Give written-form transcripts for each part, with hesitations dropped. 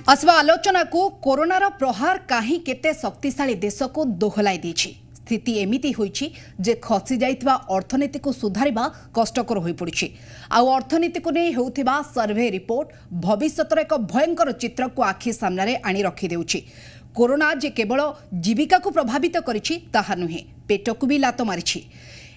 आसवा आलोचना को कोरोनार प्रहार कहीं केते शक्तिशाली देश को दोहलाई देछि। स्थिति एमिति होइछि जे खसी जाइतबा अर्थनीति को सुधारिबा कष्टकर होई पड़िछि। आ अर्थनीति को नै हेउथिबा सर्वे रिपोर्ट भविष्यतर एक भयंकर चित्र को आखि सामने आनी रखि देउछि। कोरोना जे केवल जीविका को प्रभावित करिछि ताहा नुहे, पेट को भी लात मारिछि।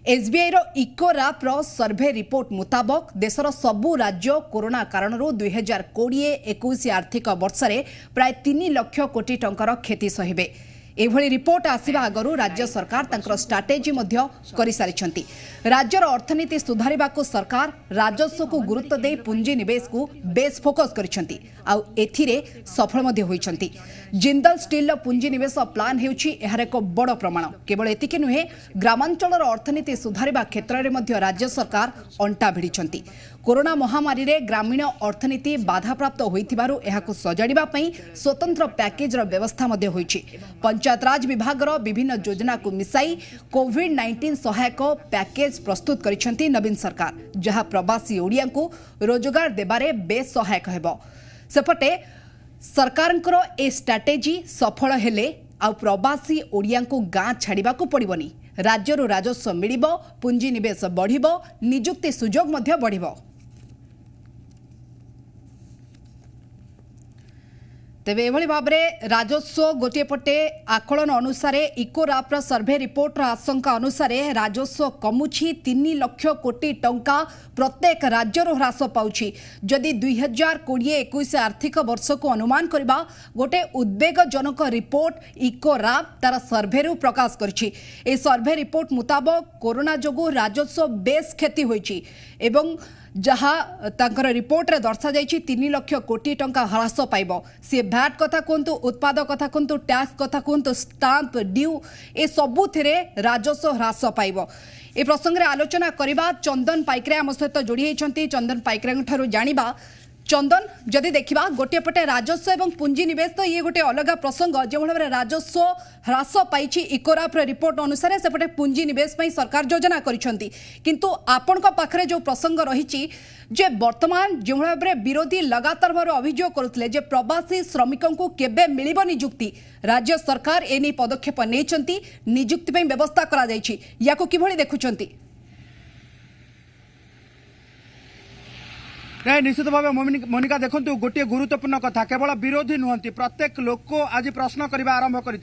एसबीआई रो इकोराप रो सर्वे रिपोर्ट मुताबक देशर सबु राज्य कोरोना कारण 2020-21 आर्थिक वर्ष में प्राय 3 लाख कोटी टंकार क्षति सहिबे। एभली रिपोर्ट आसिबा आगरू राज्य सरकार तांकर स्ट्राटेजी मध्य करि सारिछंती। राज्यर अर्थनीति सुधारिबा को सरकार राजस्व को गुरुत्व दे पुंजी निवेश को बेस फोकस करिछंती आउ एथिरे सफल मध्य होइछंती। जिंदल स्टील पुंजी निवेश प्लान हेउछि एहार एक बड़ प्रमाण। केवल एतिके नुहे, ग्रामांचलर अर्थनीति सुधारिबा क्षेत्र में मध्य राज्य सरकार अंटा भिड़िछंती। कोरोना महामारी रे ग्रामीण अर्थनीति बाधाप्राप्त होइथिबारु एहाकु सजाड़िबा पई स्वतंत्र पैकेज रो व्यवस्था मध्य होइछि। पंचायत राज विभाग रो विभिन्न योजना को मिसाई कोविड-19 सहायक पैकेज प्रस्तुत करिसेंती नवीन सरकार, जहां प्रवासी ओडिया को रोजगार देबारे बेस सहायक हेबो। सेपटे सरकारंकर ए स्ट्राटेजी सफल हेले आ प्रवासी ओडिया को गां छाड़िबा को पड़िबनी। राज्यरू राजस्व मिलिबो, पुंजी निवेश बढ़िबो, नियुक्ति सुजोग मध्य बढ़िबो। तेबे एभली भाबरे राजस्व गोटे पटे आकलन अनुसार इकोराप सर्वे रिपोर्ट आशंका अनुसार राजस्व कमुछि 3 लाख कोटी टंका प्रत्येक राज्यर ह्रास पाउछि। जदि 2020-21 आर्थिक वर्ष को अनुमान करबा गोटे उद्वेगजनक रिपोर्ट इकोराप तार सर्भेरु प्रकाश करछि। ए सर्वे रिपोर्ट मुताबक कोरोना जोगु राजस्व बेस क्षति होइछि एवं जहाँ तांकर रिपोर्ट रे दर्शा जाइछि 3 लाख कोटी टंका ह्रास पाइबो। सी भैट कथा कहतु, उत्पाद कथा कहतु, टैक्स कथा कहतु, स्टाम्प ड्यू ए सबु थिरे राजस्व ह्रास पाइबो। ए प्रसंग रे आलोचना करिबा चंदन पाइकरे आम सहित जोड़ी होइछंती। चंदन पाइकरे ठारू जानिबा, चंदन जदि देखिबा गोटे पटे राजस्व एवं पुंजी निवेश तो ये गोटे अलग प्रसंग। जो भाव राजस्व ह्रास पाई इकोराप रिपोर्ट अनुसार सेपटे पुंजी निवेश पई सरकार योजना करिसेंती, किंतु आपनका पाखरे जो प्रसंग रही जे वर्तमान जो भाव विरोधी लगातार भाव अभियोग करुले जे प्रवासी श्रमिकों को केबे मिलिबो नियुक्ति, राज्य सरकार एनी पदक्षेप नेइछंती, नियुक्ति पई व्यवस्था करा जायछि। याको किभଳି देखुछंती? नहीं, निश्चित भाव मोनिका देखु गोटे गुरुत्वपूर्ण कथा, केवल विरोधी नुहति प्रत्येक लोक आज प्रश्न करने आरंभ कर,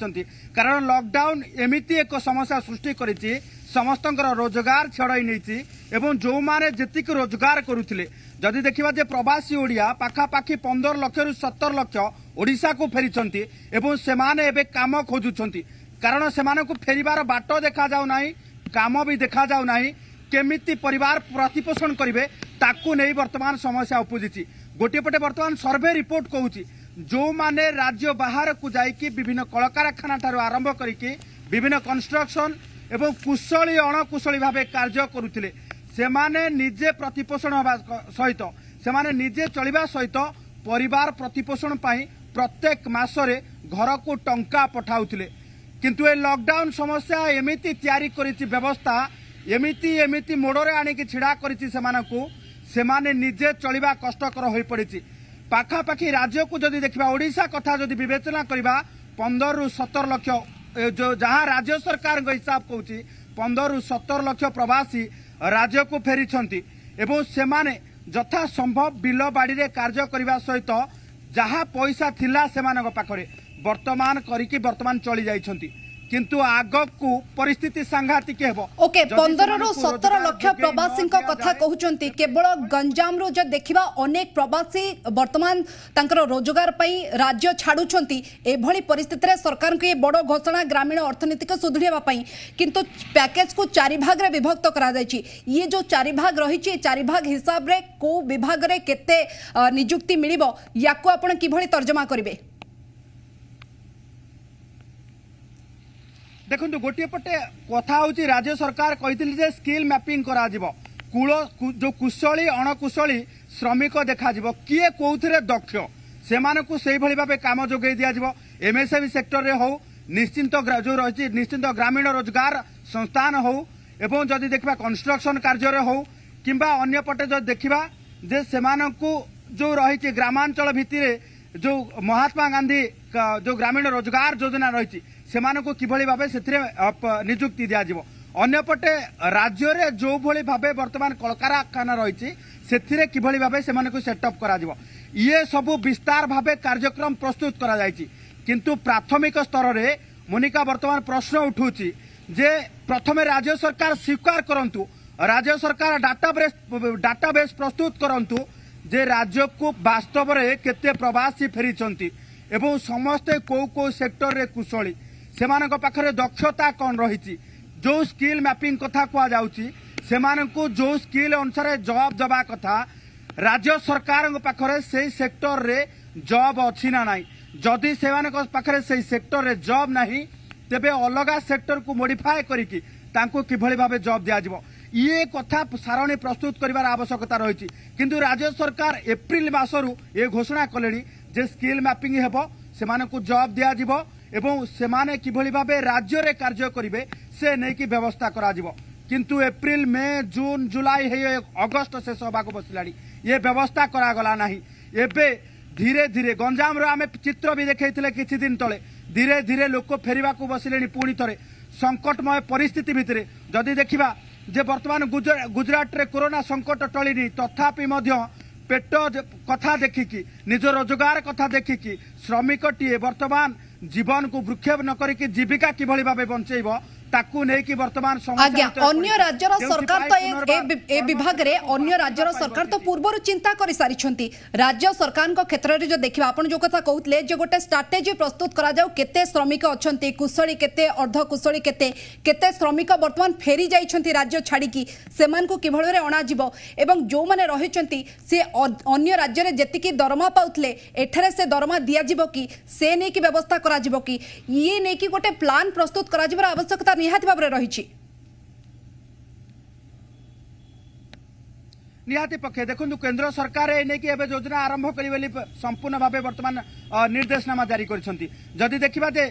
कारण लॉकडाउन एमिति एक समस्या सृष्टि करिछि, समस्तंकर रोजगार छड़ाई नहीं एवं जो माने जेतिक रोजगार करुथिले जदि देखिबा जे प्रवासी ओडिया पाखापाखि 15 लाख रु 17 लाख ओडिशा को फेरिछंती एवं सेमाने एबे काम खोजुछंती, कारण सेमाने को फेरिबार बाट देखा जाउ नाही, काम भी देखा जाउ नाही, केमिति परिवार प्रतिपोषण करिवे ताकू नहीं वर्तमान समस्या उपजिछि। गोटे पटे वर्तमान सर्वे रिपोर्ट कहूछि जो माने राज्य बाहर को जाइकी विभिन्न कलकारखाना ठारू आरंभ करिकी विभिन्न कंस्ट्रक्शन एवं कुशली अणकुशली भावे कार्य करुथिले, सेमाने निजे प्रतिपोषण होबा सहित सेमाने निजे चलिबा सहित परिवार प्रतिपोषण पाई प्रत्येक मासरे घर को टंका पठाउथिले। किंतु ए लॉकडाउन समस्या एमिति तयारी करिछि, व्यवस्था एमिति एमिति मोड़े आनिकी छिड़ा करिछि सेमानकु, सेमाने निजे चलिबा कष्टकर होई पड़िछि। पाखापाखि राज्य को जदि देखिबा ओडिशा कथा जदि विवेचना करिबा 15 रु 17 लाख जो जहां राज्य सरकार हिसाब कहूछि 15 रु 17 लाख प्रवासी राज्य को फेरिछंती एवं सेमाने यथा संभव बिल बाड़ी रे कार्य करबा सहित जहां पैसा थिला सेमानक पाखरे वर्तमान करिकी वर्तमान चली जाइछंती, किंतु आगक को परिस्थिति सांघातिक हेबो। ओके, 15 रु 17 लाख प्रवासी कथा कहउचंती। केवल गंजाम रो जब देखिबा अनेक प्रवासी वर्तमान तांकर रोजगार पई राज्य छाडुचंती। एभली परिस्थिति रे सरकार के बड़ घोषणा ग्रामीण अर्थनीति को सुधारिबा पई, किंतु पैकेज को 4 भाग रे विभक्त करा जायछि। ये जो 4 भाग रहिछि 4 भाग हिसाब रे को विभाग रे केते नियुक्ति मिलिबो, याको आपण किभली तर्जमा करिवे? देखु गोटे पटे कथा हूँ राज्य सरकार कही स्किल मैपिंग करा कूल जो कुशली अणकुशली श्रमिक देखा किए कौन दक्ष से भाव कम जोगे दिज्व। एमएसएमई सेक्टर रे हो निश्चिंत जो रही निश्चिंत ग्रामीण रोजगार संस्थान हो एवं जदि देखा कंस्ट्रक्शन कार्य हो कि अन्य पटे जो देखा जे जो रही ग्रामांचल भित्तिरे जो महात्मा गांधी जो ग्रामीण रोजगार योजना रही से किभली भाव से निजुक्ति दिज्व अन्यपटे राज्य रे जो भली भावे वर्तमान कलकारखाना रही से किभली भाव से सेटअप करा ये सबू विस्तार भावे कार्यक्रम प्रस्तुत करा जायछि किंतु प्राथमिक स्तर रे मोनिका वर्तमान प्रश्न उठुछि जे प्रथमे राज्य सरकार स्वीकार करंतु राज्य सरकार डाटाबेस प्रस्तुत करंतु जे राज्य को वास्तव रे केते प्रवासी फेरिचंती एवं समस्ते को सेक्टर रे कुशली सेमानक पाखरे दक्षता कौन रही जो स्किल मैपिंग कथा कह जाउची सेमानकु जो स्किल अनुसार जॉब दबा कथा राज्य सरकार पाखरे से सेक्टर रे जॉब अच्छी ना नाई जदि सेमानक पाखरे से सेक्टर रे जॉब नहीं तेबे अलगा सेक्टर को मॉडिफाई करिकी तांको किभली भाबे जॉब दिया जिवो ये कथा सारणी प्रस्तुत करिवार आवश्यकता रही किंतु राज्य सरकार एप्रिल मासरू ये घोषणा कलेनी जे स्किल मैपिंग हेबो सेमानकु जॉब दिया जिवो एवं सेमाने किभली भाबे राज्य रे कार्य करिवे से नै की व्यवस्था करा जिवो किंतु एप्रिल मई जून जुलाई हे अगस्त शेष होबाको बसिलानी ये व्यवस्था करा गला नाही एबे धीरे धीरे गंजाम रो आमे चित्र भी देखैथिले किछि दिन तळे धीरे धीरे लोक फेरिबा को बसिलेनी पुणी थरे संकटमय परिस्थिति भितरे जदि देखिबा जे वर्तमान गुजरात रे कोरोना संकट टळिनी तथापि मध्य पेट कथा देखिकी निज रोजगार कथा देखिकी श्रमिकटीए वर्तमान जीवन को भ्रूक्षेप न करिकी जीविका किभली भाबे बंचेइबो ताकू नै कि वर्तमान आज्ञा अन्य राज्यर सरकार तो ए विभाग रे अन्य राज्यर सरकार तो पूर्व चिंता कर सारी राज्य सरकार क्षेत्र में जो देखा आप जो कथा कहते जो गोटे स्ट्राटेजी प्रस्तुत करा जाऊ केते श्रमिक अच्छा कुशली केते अर्धकुशली केते श्रमिक वर्तमान फेरी जाइछंती राज्य छाड़ी से किभली अणा एवं जो मैंने रही से अन्य राज्य में जेतिकी दरमा पाउतले एठारे से दरमा दिया कि से नहीं की व्यवस्था करा कि ये नहीं कि गोटे प्लान प्रस्तुत करा आवश्यकता निहाती भाव रही निहाती पक्षे देखो केंद्र सरकार नहीं योजना आरंभ करी संपूर्ण भाव वर्तमान निर्देशनामा जारी करी देखा जे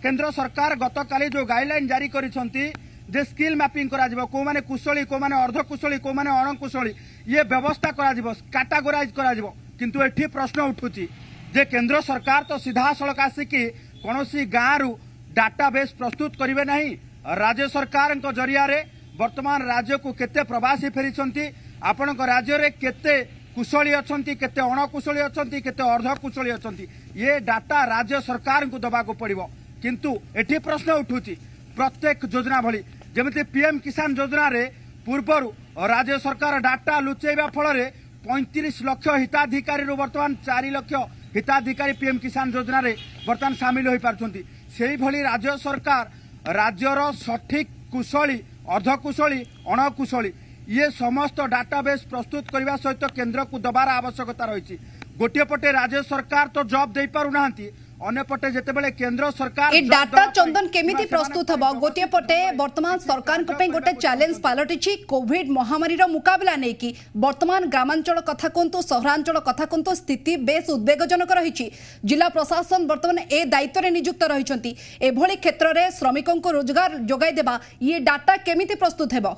केंद्र सरकार गत काली जो गाइडलाइन जारी करी जे स्किल मैपिंग करा को माने कुशली को माने अर्धकुशली को माने अणकुशली ये व्यवस्था करा कैटेगोराइज करा किंतु एठी प्रश्न उठुची जे केंद्र सरकार तो सीधा सड़क आसिकी कौनसी गाँव रु डाटाबेस प्रस्तुत करिवे नहीं राज्य सरकार जरिया रे वर्तमान राज्य को केते प्रवासी फेरी आपण राज्य रे केते कुशली अछंती केते अणकुशली अछंती केते अर्धकुशली अछंती ये डाटा राज्य सरकार को दबा को पड़िबो किंतु एठी प्रश्न उठुची प्रत्येक योजना भली जेमिति पीएम किसान योजना रे पूर्वरु राज्य सरकार डाटा लुचेबा फल रे 35 लाख हिताधिकारी वर्तमान 4 लाख हिताधिकारी पीएम किसान योजना रे वर्तमान सामिल होई पारछंती सेही भली राज्य सरकार राज्यर सठिक कुशली अर्धकुशली अणकुशली ये समस्त डाटाबेस प्रस्तुत करने सहित केंद्र को दबार आवश्यकता रही गोटे पटे राज्य सरकार तो जॉब दे पारु नाहंती अन्य पटे जेतेबेले केंद्र सरकार ए डाटा चंदन केमिति प्रस्तुत हबो गोटे पटे वर्तमान सरकार को पे गोटे चैलेंज पालटिछि कोविड महामारी रो मुकाबला नै कि वर्तमान ग्रामांचल कथा कोंतु सहरांचल कथा कोंतु स्थिति बेस उद्वेगजनक रहिछि जिला प्रशासन वर्तमान ए दायित्व रे नियुक्त रहिछंती एभली क्षेत्र रे श्रमिकों को रोजगार जोगाई देबा ये डाटा केमिति प्रस्तुत हेबो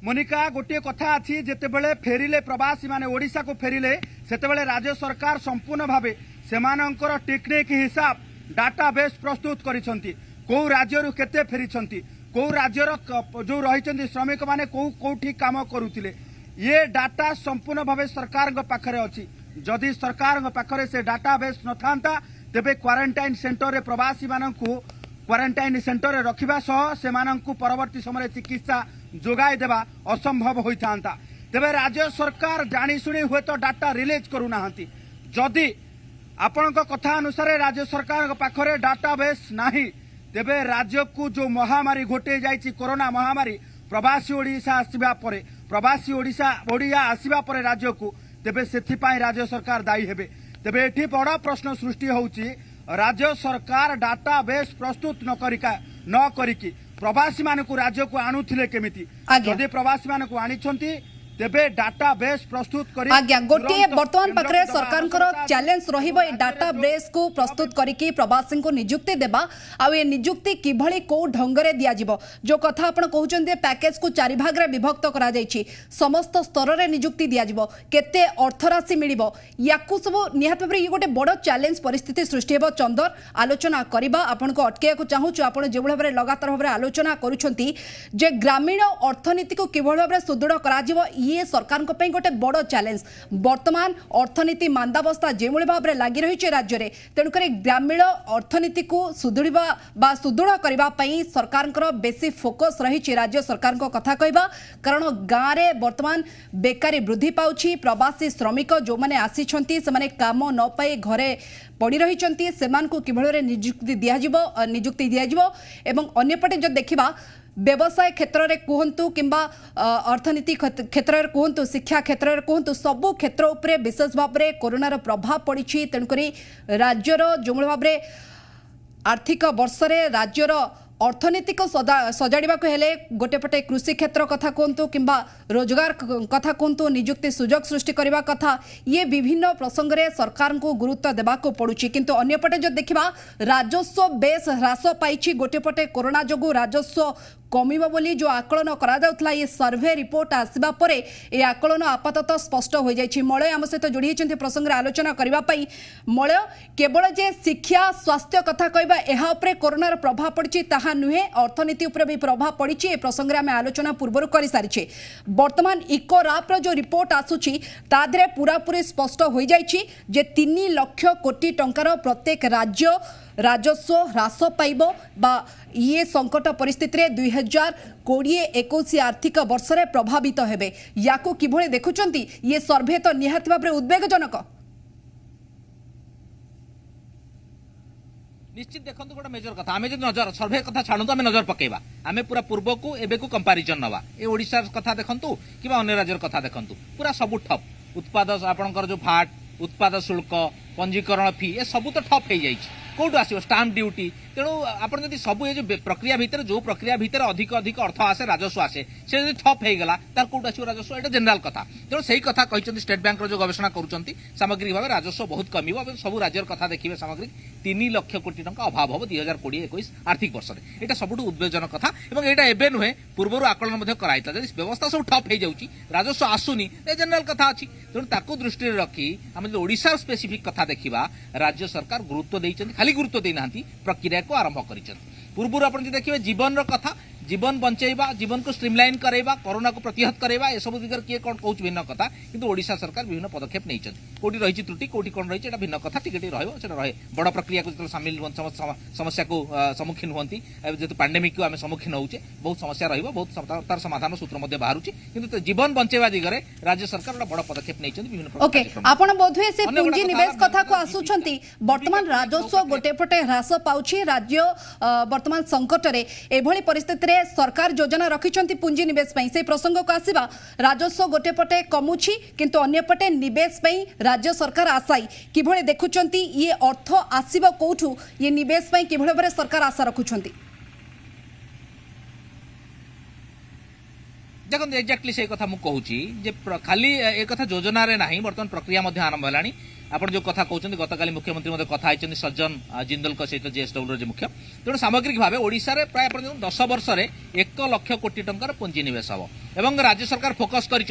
मोनिका गोटे कथा अच्छी जितेबले फेरिले प्रवासी माने ओडिशा को फेरिले सेतेबले राज्य सरकार संपूर्ण भावे सेमानंकर टेक्निक हिसाब डाटाबेस प्रस्तुत करिसंती को राज्य रु केते फेरिसंती को राज्यर जो रही श्रमिक माने कोठी काम करुतिले ये डाटा संपूर्ण भावे सरकार पाखरे अछि जदि सरकार पाखरे से डाटाबेस न थांता तेबे क्वारंटाइन सेंटर रे प्रवासी माननकु क्वारंटाइन सेंटर रे रखिबा सह सेमानंकु परवर्ती समय चिकित्सा जोगाई देवा असंभव होता तेरे राज्य सरकार जाशुणी हुए तो डाटा रिलीज करूना जदि आपण कथा अनुसार राज्य सरकार पाखरे डाटाबेस नाही तेबे राज्य को जो महामारी घोटे जाइछि कोरोना महामारी प्रवासी ओडिशा आसिबा परे प्रवासी ओडिया आसिबा परे राज्य को तेबे सेथिपाई राज्य सरकार दायी हेबे तेबे एठी बड़ा प्रश्न सृष्टि होउछि राज्य सरकार डाटाबेस प्रस्तुत न करिकी प्रवासी मान को राज्य को आणुथिले केमिति जदि प्रवासी मान को आनिछंती तेबे डाटा बेस प्रस्तुत करी आज्ञा गोटे तुरंत वर्तमान केंद्र पाखरे को देबा सरकार आवश्यकता चैलेंज रहिबो ए डाटा बेस को प्रस्तुत करिकी प्रवासी को नियुक्ति देबा आ ए नियुक्ति किभली को ढंगरे दिया जिवो जो कथा आपण कहउचंदे पैकेज को चारि भाग रे विभक्त करा जायछि समस्त स्तर रे नियुक्ति दिया जिवो केते अर्थराशि मिलिबो याकु सब निहात भाबरे ये गोटे बड़ चैलेंज परिस्थिति सृष्टि हेबो चंदर आलोचना करबा आपण को अटकेया को चाहूछु आपण जे भाबरे लगातार भाबरे आलोचना करूछंती जे ग्रामीण अर्थनीति को किभली भाबरे सुदृढ़ करा जिवो ये सरकार को गोटे बड़ चैलेंज वर्तमान अर्थनीति मांदावस्था जो भाव में लगी रही है राज्य में तेणुक ग्रामीण अर्थनीति को सुदृढ़ करने सरकार बेसी फोकस रही राज्य सरकार कथा कहबा कारण गाँव में वर्तमान बेकारी वृद्धि पाउछि प्रवासी श्रमिक जो मैंने आसी से काम न पाई घरे पड़ी रही किभली नियुक्ति दिया एवं अन्यपटे जो देखा व्यवसाय क्षेत्र में कहतु किंबा अर्थनीति क्षेत्र में कहतु शिक्षा क्षेत्र में कहतु सबु क्षेत्र उपरे विशेष भाव में कोरोनार प्रभाव पड़ी तेणुक राज्यर जो भाव में आर्थिक वर्ष रे राज्यर अर्थनीति को सजाड़ा गोटे पटे कृषि क्षेत्र कथा कहतु किंबा रोजगार कथा कहतु नियुक्ति सुजोग सृष्टि करने कथा ये विभिन्न प्रसंग में सरकार को गुरुत्व देवाक पड़ुछि किंतु अन्यपटे जो देखा राजस्व बेस ह्रास पाई गोटे पटे कोरोना जोगु राजस्व कमिबो बोली जो आकलन करा जाउथला ये सर्वे रिपोर्ट आसीबा परे ए आकलन आपातत स्पष्ट हो जाइछि मलय आम सहित जोड़ी होइछन्ति प्रसंग रे आलोचना करबा पई मलय केवल जे शिक्षा स्वास्थ्य कथा कहबा एहा उपरे कोरोनार प्रभाव पड़छि ताहा नुहे अर्थनीति उपरे भी प्रभाव पड़छि ए प्रसंग रे आम आलोचना पूर्व करि सारिछे वर्तमान इको राप रो जो रिपोर्ट आसुछि ता धरे पूरा पूरी स्पष्ट हो जाइछि जे 3 लाख कोटी टंकार प्रत्येक राज्य राजस्व ह्रास पाइब बा ये संकट परिस्थिति रे 2020-21 आर्थिक वर्ष रे प्रभावित हेबे याको किभळे देखुचंती ये सर्वे तो निहाती भाबरे उद्वेगजनक निश्चित देखो गोटे मेजर कथा आम जो नजर सर्वे कथा छाड़ू आम नजर पकेबा आम पूरा पूर्व को एबे को कंपारिजन नवा ए ओडिशा कथा देखंतु कि अन्य राज्यर कथा देखंतु पूरा सबु ठप उत्पाद आपनकर जो भाट उत्पाद शुल्क पंजीकरण फी ए सबु तो ठप हो जाइछि कौटू आसो स्टाम्प ड्यूटी तेणु आपड़ जब सब ये जो प्रक्रिया भितर जो प्रक्रिया भितर अधिक अधिक अर्थ आसे राजस्व आसे से जब ठप हो गला तार कौटू आसो राजस्व एटा जनरल कथा तेणु से कथा कहते स्टेट बैंक जो गवेषणा करुँच सामग्रिक भाव राजस्व बहुत कम सब राज्यर कथा देखिए सामग्रिक 3 लाख कोटी टंका अभाव हम 2020-21 आर्थिक वर्ष में यहाँ सबुठ उद्वेगजनक कथा और यहाँ एवं नुहे पूर्व आकलन कराई व्यवस्था सब ठप हो जाऊँगी राजस्व आसुनी जनरल कथा अच्छी तेणु ताकू दृष्टि रखी आम जो ओडिशा स्पेसिफिक कथा देखा राज्य सरकार गुरुत्व देइछन्ति खाली गुरुत्व देना प्रक्रिया को आरंभ कर पूर्व आप देखिए जीवन कथा जीवन बंचेबा जीवन को स्ट्रीमलाइन कराइबा कोरोना को प्रतिहत कराइबा ए सब दिगरे किए कौन कहूँ भिन्न कथा किंतु ओडिशा सरकार विभिन्न पदक्षेप नहीं कोटी रही त्रुटि कोटी कौन रही भिन्न कथा टिके रहे बड़ प्रक्रिया को जो सामिल समस्या को सम्मुखीन होती जेहेतु पैंडेमिक को आम सम्मुखीन होचे बहुत समस्या बहुत तार समाधान सूत्र बाहर किंतु जीवन बंचेबा दिगरे राज्य सरकार गोटे बड़ पदक्षेप नहीं विभिन्न ओके आपण बोधुए से पुंजी निवेश कथा को आसुछंती वर्तमान राजस्व गोटे पटे ह्रास पाउछि राज्य वर्तमान संकट रे एभली परिस्थिति रे सरकार योजना रखिछंती पुंजी निवेश पई से प्रसंग को आसीबा राजस्व गोटे पटे कमुछि किंतु अन्य पटे निवेश पई राज्य सरकार आशाई किभळे देखुछंती ये अर्थ आसीबा कोठु ये निवेश पई किभळे बरे सरकार आशा रखुछंती देखो एक्जाक्टली से कथा मुझे कहूँ खाली एक कथा योजना रे नहीं बर्तमान प्रक्रिया आरंभ है आपड़ जो कथा कहते गतकाली मुख्यमंत्री कथा होती सज्जन जिंदल सहित जेएसडब्ल्यू मुख्य तेणु सामग्रिक भाव ओडिशा रे प्राय 10 वर्ष में 1 लाख कोटी टंकार पुंजी निवेश हम एवं राज्य सरकार फोकस कर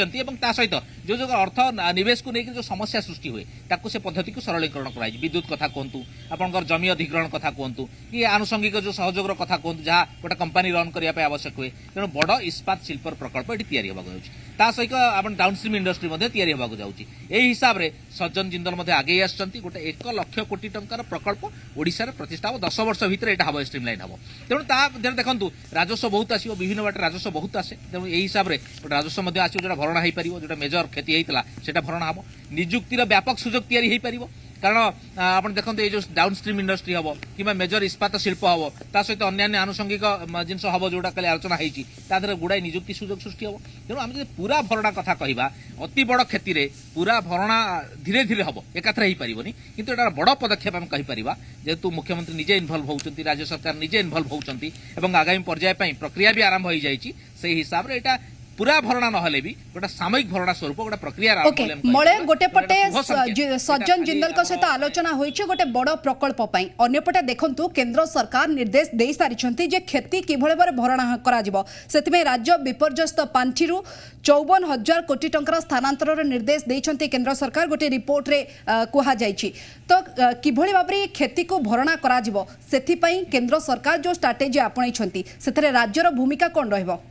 सहित जो जो अर्थ निवेश को लेकर जो समस्या सृष्टि हुए ताकू से पद्धति को सरलीकरण कराई विद्युत कथा कहतु आपंकर जमी अधिग्रहण कथा कहतु कि आनुषंगिक जो सहयोग कथा कहतु जहाँ गोटे कंपानी रन करने आवश्यक हुए तेणु बड़ इस्पात शिल्प प्रकल्प ये तैयारी होगा सहित आप डाउनस्ट्रीम इंडस्ट्री तैयारी होगा जाऊँगी यही हिसाब से सज्जन जिंदल आगे आसुँच गोटे 1 लाख कोटी टंकार प्रकल्प ओडिशा रे प्रतिष्ठा 10 वर्ष भितर यहाँ हम स्ट्रीमलाइन हम तेणु देखो राजस्व बहुत आसो विभिन्न बाटे राजस्व बहुत आसे तेणु यही हिसाब से राजस्व आसो जो भरणा हो पार जो मेजर क्षति होता है भरणा हम निजुक्तिर व्यापक सुजोग या कारण आप देखो ये जो डाउनस्ट्रीम इंडस्ट्री हम कि मेजर इस्पात शिल्प हम ता सहित अन्य आनुषंगिक जिनस हम जोटा कल आलोचना होती गुड़ाई निजुक्ति सुजोग सृष्टि हम तेणु आम पूरा भरणा कथा कहवा अति बड़ क्षति रे पूरा भरणा धीरे धीरे हम एकाथरे हो पारनी किंतु एटार बड़ पदक्षेप आम कहीपर जेहेतु मुख्यमंत्री निजे इनवल्व होती राज्य सरकार निजे इनवल्व होती आगामी पर्याय प्रक्रिया भी आरंभ हो जाए हिसाब से यहाँ पूरा भरणा नहले भी गोटे सामयिक भरणा स्वरूप गोटे प्रक्रिया ओके मळे गोटे पटे सज्जन जिंदल सहित आलोचना होईछि गोटे बड़ प्रकल्प पई अन्यपटे देखंतु केंद्र सरकार निर्देश देई सारिछंती जे खेती किभळे भाबरे भरणा करा जिवो सेतिमे राज्य विपर्यस्त पांठिरु 54,000 कोटी टंकार स्थानांतरर निर्देश देइछंती केंद्र सरकार गोटे रिपोर्ट रे कुहा जाइछि तो किभळे भाबरे खेती को भरणा करा जिवो सेथि पई केंद्र सरकार जो स्ट्रेटेजी आपणैछंती सेथरे राज्यर भूमिका कोन रहइबो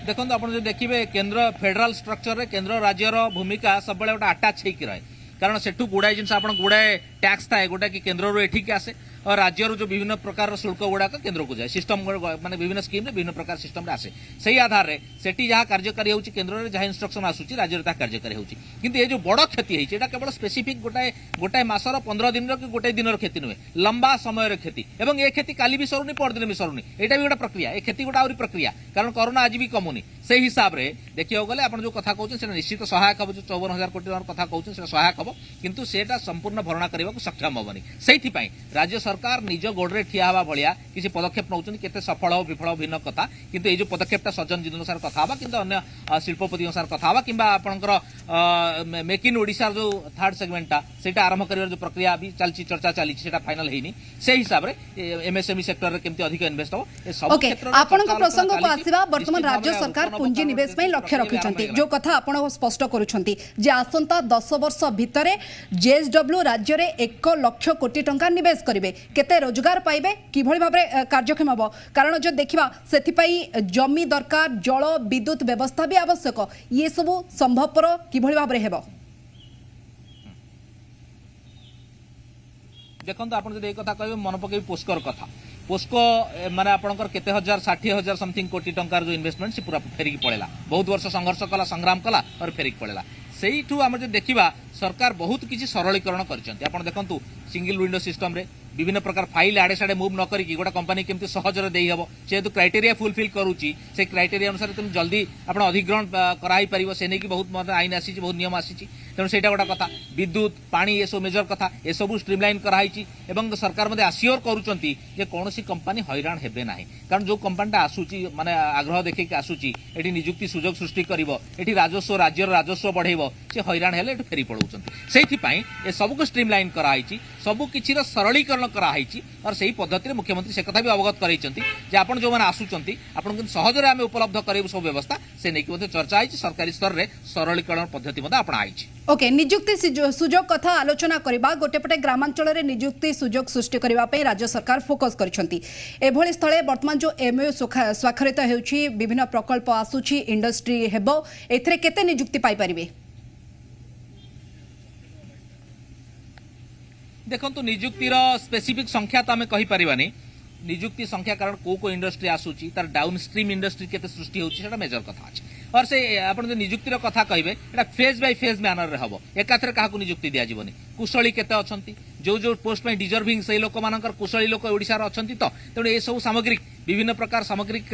देखो आप देखिए केंद्र फेडराल स्ट्रक्चर केंद्र राज्यर भूमिका सब गोटे आटाच होकर रहे कारण सेठू गुड़ाए जिन गुड़ाए टैक्स थाए गोटा कि केन्द्र एठिक आसे और राज्य जो विभिन्न प्रकार शुल्क गुड़ाक केन्द्र को जाए सिस्टम माने विभिन्न स्कीम विभिन्न प्रकार सिस्टम आसे से आधार में सेठी जहाँ कार्यकारी होची केन्द्र में जहाँ इंस्ट्रक्शन आसूची राज्य में कार्यकारी होची किंतु ये जो बड़ क्षति है केवल स्पेसिफिक गोटाए मासर 15 दिन कि गोटे दिन क्षति नुहे लंबा समय क्षति और ये क्षति काली भी सरुनी परदिन भी सरुनी यहाँ भी गोटे प्रक्रिया ये क्षति गोटे आहरी प्रक्रिया कारण कोरोना आज भी कमुनी से हिसाब से देखिए गले आप जो कथा कहते निश्चित सहायक हम जो 54,000 कोटी कथा कहते सहायक हम किंतु सेटा संपूर्ण भरणा करने को सक्षम हेनी से राज्य सरकार निज गोड़े ठिया हवा भाया किसी पदक्षेप नौ केते सफल हो विफल भिन्न कथा किंतु ये पदक्षेपटा सज्जन जिंदल सार कथा किंतु अन्य शिल्पपति सार कथा कि आपंकर मेक इन ओडिशा जो थर्ड सेगमेंटा से आरंभ कर जो प्रक्रिया भी चलती चर्चा चली फाइनल होनी से हिसाब से एमएसएमई सेक्टर में केमती अधिक इन्वेस्ट हो सब प्रसंग को आसीबा वर्तमान राज्य सरकार पुंजी निवेश में लक्ष्य रखिछंती जो कथा आपण स्पष्ट करूछंती जे आसंता 10 वर्ष भितरे जेएसडब्ल्यू राज्य रे 1 लाख कोटी टंका निवेश करिवे केते रोजगार पाइबे किभଳି भाबरे कार्यक्षम हबो कारण जो देखिबा सेथिपई जमी दरकार जल विद्युत व्यवस्था भी आवश्यक ये सब संभवपर किभଳି भाबरे हेबो देखो आप कथा कहे मन पकड़ पोस्कर कथा पोस्को माने आपंकर केते हजार 60,000 समथिंग कोटी टंकार जो इन्वेस्टमेंट से पूरा फेरिक पड़ेगा बहुत वर्ष संघर्ष कला संग्राम कला और फेरिक पड़ेगा से आम जो देखा सरकार बहुत किसी सरलीकरण कर देखु सिंगल विंडो सिस्टम रे विभिन्न प्रकार फाइल आड़े साड़े मुव न करी गोटे कंपनी केमती सहजरे दे हम जेहेतु क्राइटेरिया फुलफिल करुच्ची से क्राइटेरिया अनुसार तुम जल्दी आप अधिग्रहण कराई पार से नहीं बहुत आईन आसी बहुत नियम आसी तेणु से गोटे कथा विद्युत पानी ये सब मेजर कथा ये सब स्ट्रीमलाइन कराई सरकार मध्य आसियोर करुँच कौन कंपनी हैरान हेबे ना कारण जो कंपनीटा आसूची माने आग्रह देखिए आसूची एटी निजुक्ति सुजोग सृष्टि करिवो एटी राजस्व राज्य राजस्व बढ़ेबो से हैरान हेले एटु फेरी पड़ौछंती सेहिथिपाई ए सबको स्ट्रीमलाइन कराई सबु किछिर सरलीकरण कराई और सही पद्धति मुख्यमंत्री से कथा भी अवगत कराइछंती जे आपण जो माने आसुचंती आपण सहज रे आमे उपलब्ध करेबु सब व्यवस्था से नेकी मते चर्चा आइछि सरकारी स्तर रे सरलीकरण पद्धति मते आपण आइछि ओके निजुक्ति सुजोग कथा आलोचना करबा गोटे पटे ग्रामांचल रे निजुक्ति सुजोग सृष्टि करबा पे राज्य सरकार फोकस करछंती एभଳି स्थळे वर्तमान जो एमओयू स्वाक्षरित हेउछि विभिन्न प्रकल्प आसुछि इंडस्ट्री हेबो एथरे केते निजुक्ति पाई परिबे देखंतु निजुक्तिर स्पेसिफिक संख्या तो आम कहि परिबानी निजुक्ति संख्या कारण को इंडस्ट्री आसूची तार डाउन स्ट्रीम इंडस्ट्री केते सृष्टि होउछि सेटा मेजर कथा अछि और से आपण जो निजुक्तिर कथा कहिबे एटा फेज बाय फेज मैनर रे हबो एकाथरे काहाकू निजुक्ति दिया जीवनी कुशली केते अछंती जो जो पोस्ट में डिजर्विंग से लोक मानकर कुशली लोक ओडिसा रे अछंती तो तेणु ए सब सामग्रिक विभिन्न प्रकार सामग्रिक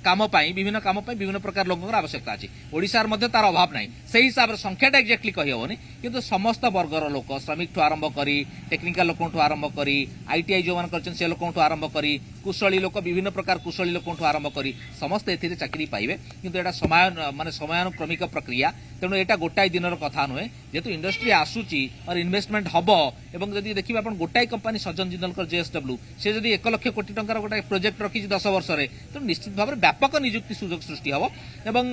काम पाई विभिन्न प्रकार लोकंकर आवश्यकता अछि ओडिसा मध्ये तार अभाव नाही सेही हिसाब रे संख्याटा एक्जेक्टली कहि होबनी किंतु समस्त वर्गर लोक श्रमिक ठु आरंभ करी टेक्निकल लोक ठु आरंभ करी आईटीआई जो मान करछन से लोक ठु आरंभ करी कुशली लोक विभिन्न प्रकार कुशली लोक ठु आरंभ करी समस्त एथिरे चाकरी पाइबे किंतु एटा समय माने समयानुक्रमिक प्रक्रिया तेणु एटा गोटाई दिनर कथा नुहे जेतु इंडस्ट्री आसूची और इन्वेस्टमेंट हबो एवं जदि देखिबा आपण गोटाई कंपनी सज्जन जिंदलकर जेएसडब्ल्यू से जदि 1 लाख कोटी टंकार गोटाई प्रोजेक्ट रखी 10 वर्ष रे तो निश्चित भाव में व्यापक निजुक्ति सुजोग सृष्टि हबो एवं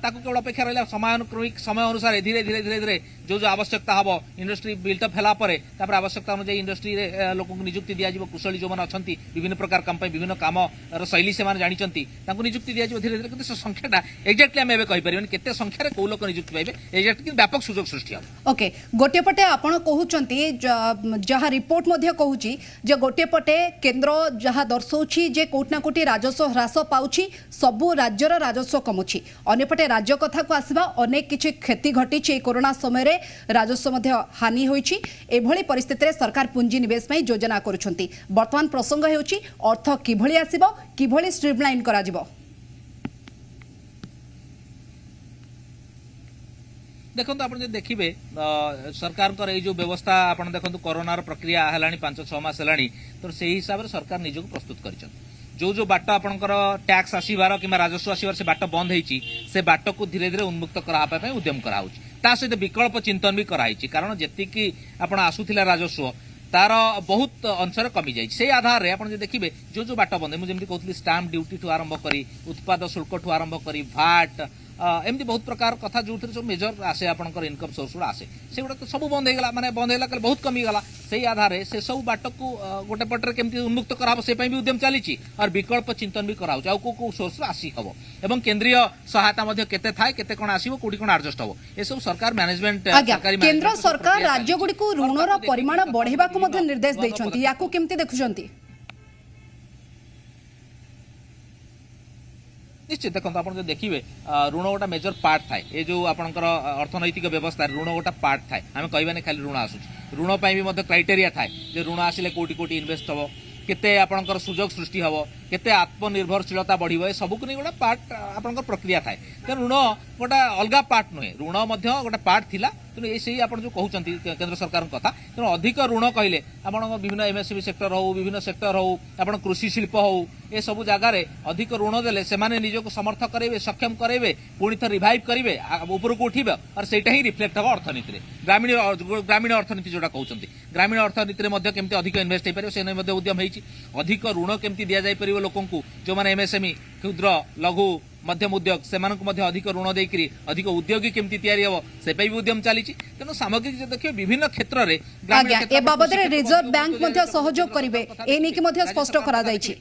ताकू केवल अपेक्षा रहला समयानुक्रमिक समय अनुसार धीरे धीरे धीरे धीरे जो जो आवश्यकता हबो इंडस्ट्री बिल्टअप होला परे तापर आवश्यकता अनुसार इंडस्ट्री रे लोक को निजुक्ति दिया जिवो कुशली जो मान अछंती विभिन्न प्रकार कंपनी विभिन्न काम रो शैली से मान जानिचंती ताकू निजुक्ति दिया जिवो धीरे धीरे किंतु संख्याटा एक्जेक्टली हम एबे कहि परिबन केते संख्या रे को लोक निजुक्ति पाइबे एक्जेक्टली व्यापक सुजोग सृष्टि हबो ओके गोटे पटे आपण कहउचंती जहा रिपोर्ट मध्ये कहउची जे गोटे पटे केंद्र जहा दर्शौची जे कोटना कोटी राजस्व ह्रास पाउची सबु राज्यर राजस्व कमुची अन्यपटे राज्य कथा को आसीबा अनेक किछि क्षति घटी कोरोना समय रे राजस्व मध्ये हानि होईची एभଳି परिस्थिति रे सरकार पुंजी निवेश में योजना करूछंती वर्तमान प्रसंग हेउची अर्थ किभଳି आसीबो किभଳି स्ट्रीमलाइन करा जिवो देखो आप देखिए सरकार जो व्यवस्था आप देखो कोरोनार प्रक्रिया है 5-6 मास है तो से हिसाब से सरकार निजक प्रस्तुत कर जो जो बाट आपंकर टैक्स आसबार कि राजस्व आसबार से बाट बंद होती से बाट को धीरे धीरे उन्मुक्त कराया उद्यम कराऊँ ता सहित विकल्प चिंतन भी कराई कारण जी आप आसूला राजस्व तार बहुत अंशर कमी जाए से आधार में आप देखिए जो जो बाट बंद मुझे कहती स्टाम्प ड्यूटी ठू आरंभ कर उत्पाद शुल्क ठू आरंभ कर भाट एमती बहुत प्रकार कथा जो सब मेजर आसे आपंकर इनकम सोर्स गुड़ा आसे से गुड़ा तो सब बंद होगा माने बंद होगा बहुत कमीगला से आधार से सब बाट को गोटे पटे केमती उन्मुक्त कराब से भी उद्यम चली और विकल्प चिंतन भी कराऊँ आउ को सोर्स आसी हम एवं केंद्रीय सहायता केते थाए केते कोन आसीबो कोडी कोन एडजस्ट हो ए सब सरकार मैनेजमेंट सरकारी केंद्र सरकार राज्य गुडी को ऋणर परिमाण बढ़ेबा को मध्ये निर्देश दैछंती याको केमती देखुछंती निश्चित देखो आप देखिए ऋण गोटा मेजर पार्ट थाए ये जो आपंकर अर्थनैतिक व्यवस्था ऋण गोटा पार्ट थाए आम कहबानी खाली ऋण आसूँ ऋण भी क्राइटेरिया थाए जे ऋण आसिले कोटी कोटी इन्वेस्ट हम केते आपंकर सुजोग सृष्टि हम केते आत्मनिर्भरशीलता बढ़िबो ए सबको नहीं गोटा पार्ट आपंकर प्रक्रिया थाए तेणु ऋण गोटा अलग पार्ट नुहे ऋण गोटे पार्ट थिला तेणु ये आप जो कहते केंद्र सरकार कथा तेणु अधिक ऋण कहले आप विभिन्न एमएसएमई सेक्टर हो विभिन्न सेक्टर हो आप कृषि शिल्प हो ए सब जगार अधिक ऋण देले से निजक समर्थ करेंगे सक्षम करेंगे पुणी थे रिवाइव करेंगे उपरको उठे और सेटा ही रिफ्लेक्ट हम अर्थनीति ग्रामीण अर्थनीति जोटा कहते ग्रामीण अर्थनीति में केमती अधिक इन्वेस्ट हो से उद्यम होती अधिक ऋण केमती दि जापर लोक जो मैंने एमएसएमई क्षुद्र लघु मध्यम उद्योग से अधिक ऋण देकर अधिक उद्योगी केमती तैयारी हम से भी उद्यम चली तेणु सामग्रिक देखिए विभिन्न क्षेत्र में बाबद रिजर्व बैंक सहयोग करेंगे ए नहीं स्पष्ट करा जायछि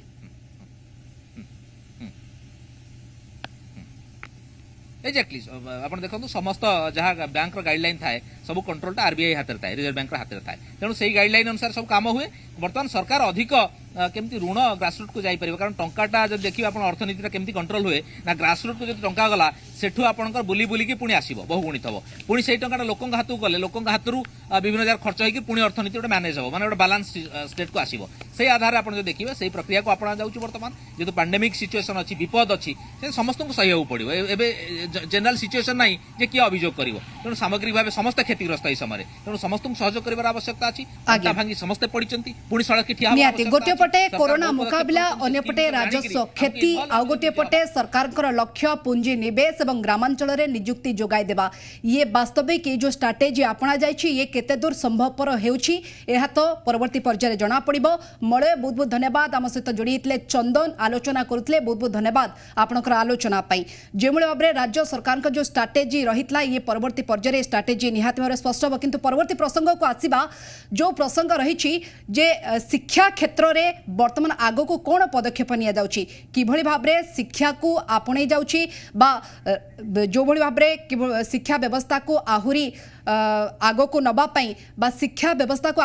एक्जाक्टली आप देखो समस्त जहाँ बैंक गाइडलाइन थाए सब कंट्रोल आरबीआई हाथ में थाए रिजर्व बैंक हाथ में थाए तेणु से गाइडलाइन अनुसार सब काम हुए बर्तमान सरकार अधिक केमती ऋण ग्रासरूट को जापर कारण टाटा जब देखिए आप अर्थनीति केमती कंट्रोल हुए ना ग्रासरूट को जो टंका गला सेठू आपंकर बुली बुलिकी पुणी आसो बहुगुणित हम पुणी से टंका लोक हाथ को गले लोक हाथ विभिन्न जगह खर्च होकर पुणी अर्थनीति गोटे मैनेज हम माने गोटे बालांस स्टेट को आसो से आधार आप देखिए से प्रक्रिया को अपना जाऊँ बर्तमान जेहतु पैंडेमिक सिचुएसन अच्छी विपद अच्छी से समस्त को सही पड़ो एवं जनरल सिचुएसन ना जे किए अभियोग कर तेणु सामग्रिक भाव समस्त क्षतिग्रस्त यह समय तेणु समस्त सहयोग कर आवश्यकता अच्छी भांगी समस्ते पड़ी पुणी सड़क गोटे पटे कोरोना मुकाबला अन्यपटे राजस्व क्षति आउ गोटे पटे सरकार लक्ष्य पुंजी निवेश और ग्रामांचल में निजुक्ति जोगाई देवा ये वास्तविक ये जो स्ट्राटेजी अपना जाइए ये केते दूर संभवपर होउछि एहा तो परवर्ती पर्याय जना पड़िबो मळे बहुत बहुत धन्यवाद आम सहित जोड़ी चंदन आलोचना करुले बहुत बहुत धन्यवाद आपनकर आलोचना पाई जो भाव में राज्य सरकार जो स्ट्राटेजी रहितला ये परवर्ती पर्याय स्ट्राटेजी निहाती भाव स्पष्ट हो किंतु परवर्ती प्रसंग को आसीबा जो प्रसंग रही जे शिक्षा क्षेत्र में वर्तमान आग को कौन पदक्षेप नि जाउछि किभଳି भाबरे शिक्षा को आपणे जाउछि बा जो भଳି भाबरे शिक्षा व्यवस्था को आहुरी आग को नबा पई बा शिक्षा व्यवस्था को